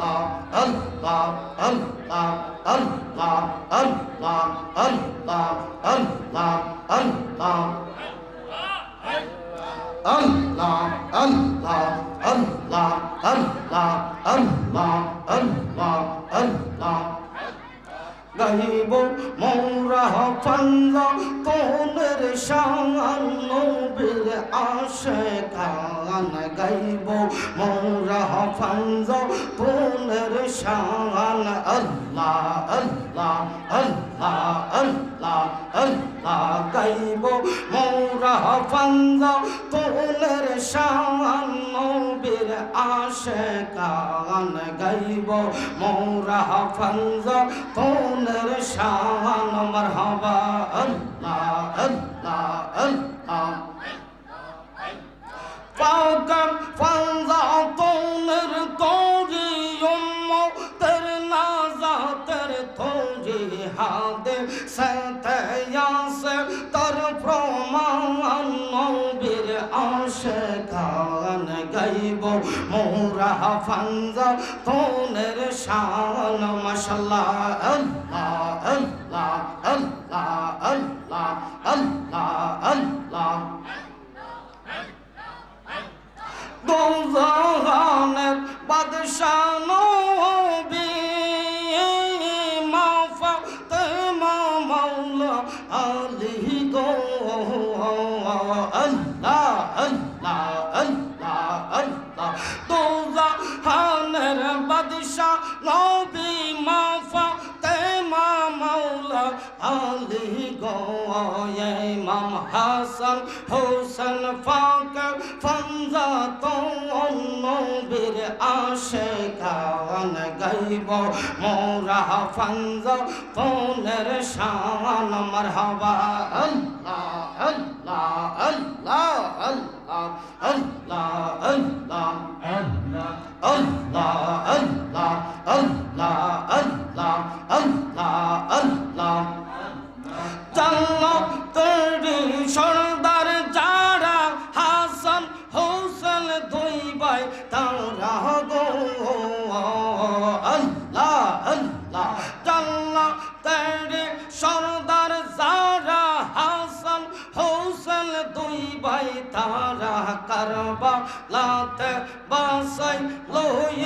Allah, Allah, Allah, Allah, Allah, Allah, Allah. Allah, Allah, Allah, Allah, Allah, Allah, Allah. গাইব মোরা ফান্না তোনের শান নবীর আশিকান গাইব মোরা ফান্না তোনের শান আল্লাহ আল্লাহ আল্লাহ আল্লাহ আল্লাহ গাইব মোরা ফান্না তোনের শান নবীর আশিকান গাইব মোরা ফান্না তোনের শান মারহাবা আল্লাহ আল্লাহ আল্লাহ পাওকার ফান্জা তোনের তোরি উম্মতের নাজাতের তোরি হাদে সতয়াসে তর প্রমাণ নবীর আশিকান গাইব মোরা ফান্জা তোনের শান মাশাআল্লাহ আল্লাহ আল্লাহ আল্লাহ আল্লাহ আল্লাহ আল্লাহ দোজাহানের বাদশা নবী মা ফাতেমা মাওলা আলী গো আল্লাহ আল্লাহ আল্লাহ আল্লাহ দোজাহানের বাদশা নবী মা ফাতেমা মাওলা আলী গো ইমাম হাসান হোসেন ফাকর ফান্জা তোন নবীর আশিকান গাইব মোরা ফান্জা তোনের শান মারহাবা আল্লাহ আল্লাহ আল্লাহ আল্লাহ আল্লাহ আল্লাহ আল্লাহ আল্লাহ আল্লাহ আল্লাহ আল্লাহ আল্লাহ জান্নাতের সরদার যারা হাসান হোসেন দুই ভাই তারা গো আল্লাহ আল্লাহ জান্নাতের সরদার যারা হাসান হোসেন দুই ভাই তারা কারবালাতে বাসাই লই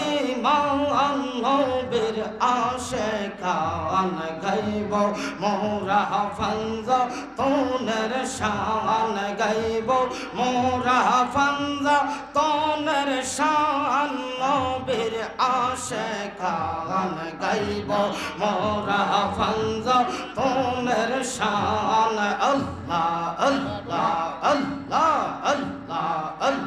মান নবীর আশিকান গাইব মোরা ফান্জা তোনের শান গাইব মোরা ফান্জা তোনের শান নবীর আশিকান গাইব মোরা ফান্জা তোনের শান আল্লাহ আল্লাহ আল্লাহ আল্লাহ আল্লাহ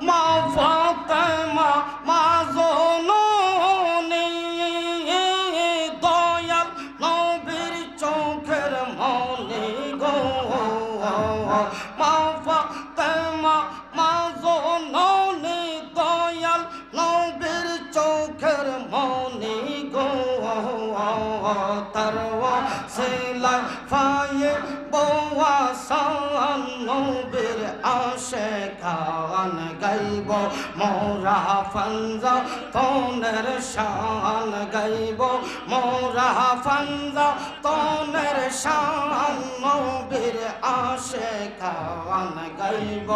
মা ফাতেমা মা জননী দয়াল নবীর চোখের মনি গো মা ফাতেমা মা জননী দয়াল নবীর চোখের মনি গো তারওয়া সিলা ফায়ে বওয়া সান নবীর আশিকান গাইব মোরা ফান্জা তোনের শান গাইব মোরা ফান্জা তোনের শান নবীর আশিকান গাইব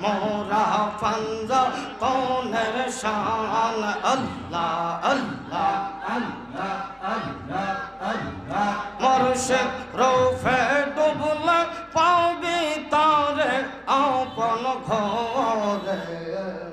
মোরা ফান্জা তোনের শান আল্লাহ আল্লাহ আল্লাহ আল্লাহ আল্লাহ মুর্শিদ রূফে ডুবলে পাবি তারে আপন ঘরে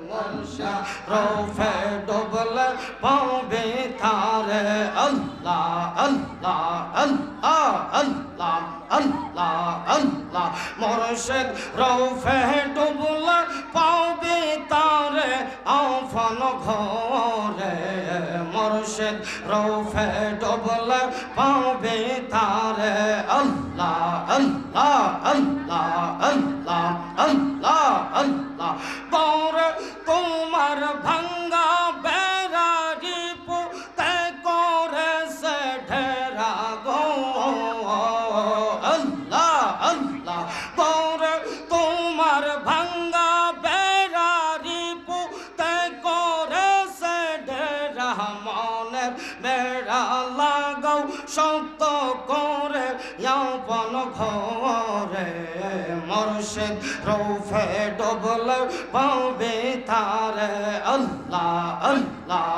মুর্শিদ রূফে ডুবলে পাবি তারে আল্লাহ আল্লাহ আল্লাহ আল্লাহ আল্লাহ আল্লাহ মুর্শিদ রূফে ডুবলে পাবি তারে আপন ঘরে মুর্শিদ রূফে ডুবলে পাবি তারে আল্লাহ আল্লাহ আল্লাহ আল্লাহ আল্লাহ আল্লাহ পরে তোমার ভাঙ্গা বেড়ারি পুতে করে সে ঢেরা গো আল্লাহ আল্লাহ পরে তোমার ভাঙ্গা বেড়ারি পুতে যত করে ইয়াপন ঘরে মুর্শিদ রূপে ডুবলে পাবে তারে আল্লাহ আল্লাহ